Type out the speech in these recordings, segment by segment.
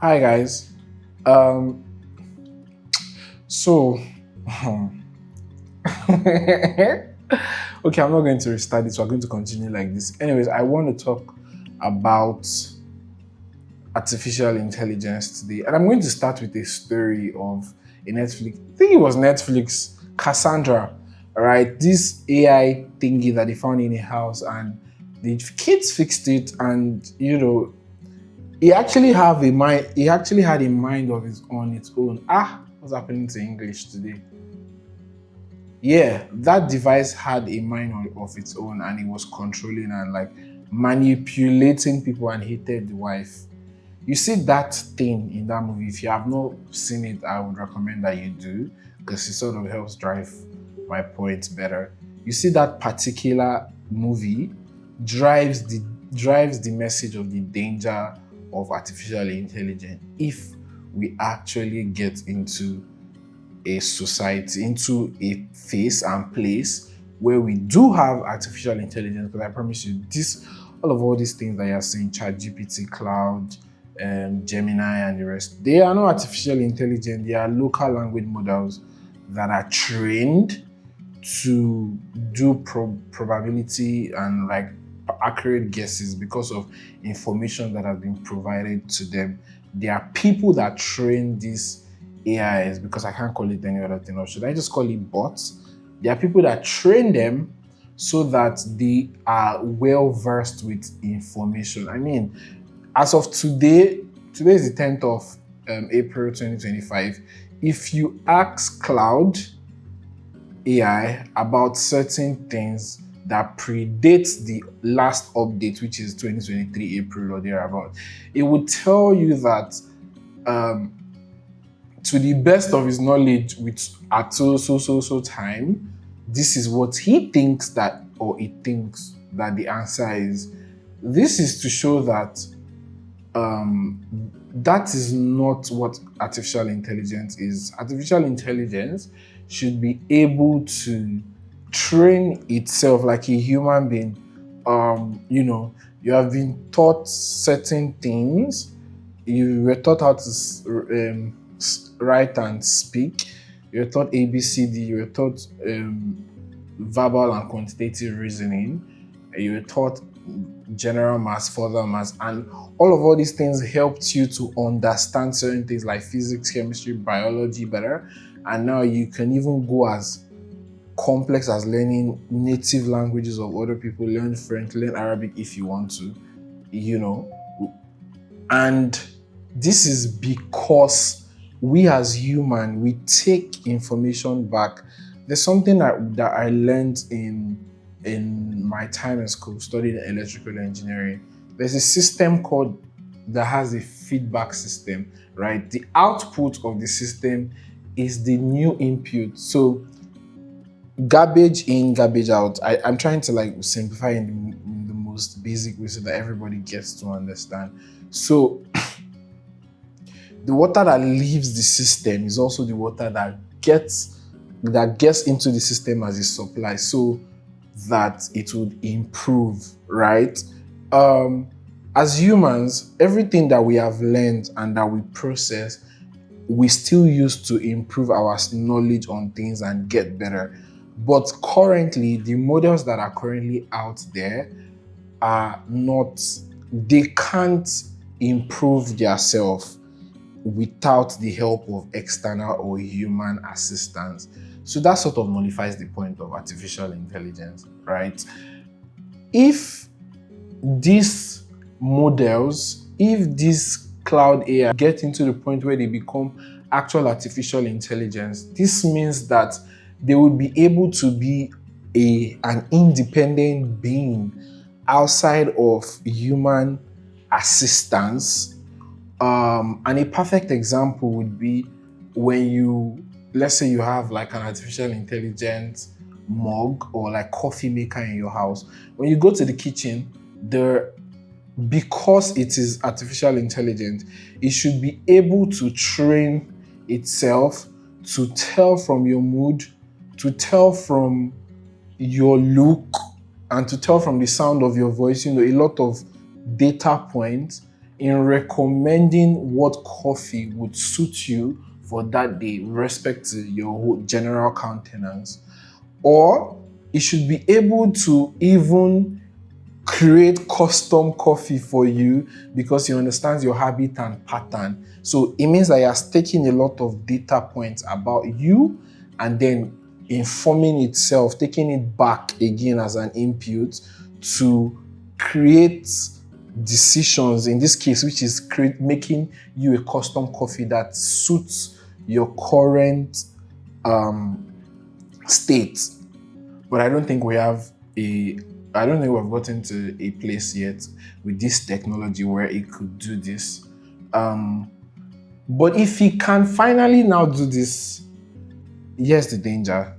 Hi guys. Um, so okay, I'm not going to restart this. We're going to continue like this. Anyways, I want to talk about artificial intelligence today, and I'm going to start with a story of a Netflix. I think it was Netflix, Cassandra. All right, this AI thingy that they found in a house, and the kids fixed it, and he actually have a mind. He actually had a mind of his on its own. What's happening to English today? Yeah, that device had a mind of its own, and it was controlling and like manipulating people and hated the wife. You see that thing in that movie. If you have not seen it, I would recommend that you do because it sort of helps drive my points better. You see that particular movie drives the message of the danger of artificial intelligence if we actually get into a society, into a phase and place where we do have artificial intelligence. Because I promise you, all these things that you're seeing, ChatGPT, Cloud, Gemini, and the rest, they are not artificial intelligence. They are local language models that are trained to do probability and like accurate guesses because of information that has been provided to them. There are people that train these AIs, because I can't call it any other thing, or should I just call it bots? There are people that train them so that they are well versed with information. I mean, as of today is the 10th of April 2025. If you ask Cloud AI about certain things that predates the last update, which is 2023 April or thereabout, it would tell you that to the best of his knowledge, at so time, this is what he thinks that, or it thinks that the answer is. This is to show that that is not what artificial intelligence is. Artificial intelligence should be able to train itself like a human being. You have been taught certain things. You were taught how to write and speak. You were taught ABCD. You were taught verbal and quantitative reasoning. You were taught general maths, further maths, and all these things helped you to understand certain things like physics, chemistry, biology better. And now you can even go as complex as learning native languages of other people, learn French, learn Arabic if you want to, And this is because we as human, we take information back. There's something that I learned in my time in school, studying electrical engineering. There's a system that has a feedback system, right? The output of the system is the new input. So garbage in, garbage out. I'm trying to like simplify in the most basic way so that everybody gets to understand. So the water that leaves the system is also the water that gets into the system as a supply, so that it would improve, right? As humans, everything that we have learned and that we process, we still use to improve our knowledge on things and get better. But currently, the models that are currently out there are not, they can't improve themselves without the help of external or human assistance. So that sort of nullifies the point of artificial intelligence, right? If these models, if these cloud AI get into the point where they become actual artificial intelligence, this means that they would be able to be an independent being outside of human assistance. And a perfect example would be when let's say you have like an artificial intelligence mug or like coffee maker in your house. When you go to the kitchen, because it is artificial intelligence, it should be able to train itself to tell from your mood, to tell from your look, and to tell from the sound of your voice, a lot of data points, in recommending what coffee would suit you for that day with respect to your whole general countenance. Or it should be able to even create custom coffee for you because it understands your habit and pattern. So it means that it has taken a lot of data points about you and then informing itself, taking it back again as an input to create decisions, in this case, which is making you a custom coffee that suits your current state. But I don't think we've gotten to a place yet with this technology where it could do this. But if it can finally now do this, here's the danger.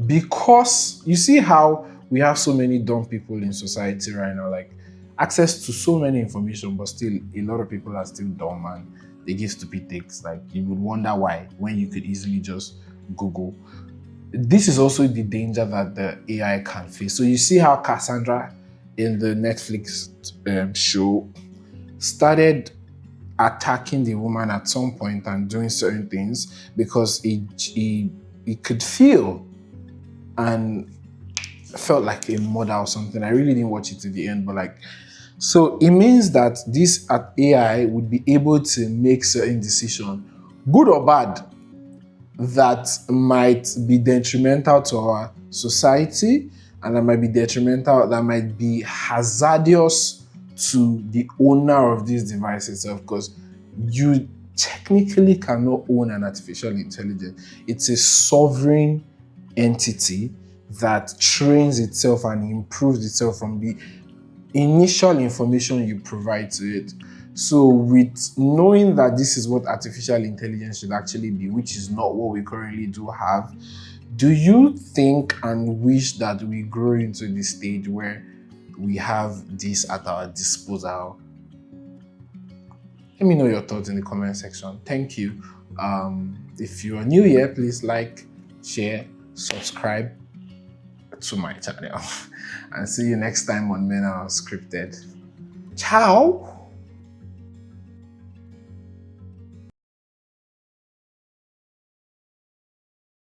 Because you see how we have so many dumb people in society right now, like access to so many information, but still a lot of people are still dumb and they give stupid takes. Like you would wonder why when you could easily just Google. This is also the danger that the AI can face. So you see how Cassandra in the Netflix show started attacking the woman at some point and doing certain things because he could feel and felt like a mother or something. I really didn't watch it to the end, but like, so it means that this AI would be able to make certain decisions, good or bad, that might be detrimental to our society and that might be detrimental, that might be hazardous to the owner of this device itself, because you technically cannot own an artificial intelligence. It's a sovereign entity that trains itself and improves itself from the initial information you provide to it. So with knowing that this is what artificial intelligence should actually be, which is not what we currently do have, do you think and wish that we grow into this stage where we have this at our disposal? Let me know your thoughts in the comment section. Thank you. If you are new here, please like, share, subscribe to my channel. And see you next time on Mena Unscripted. Ciao!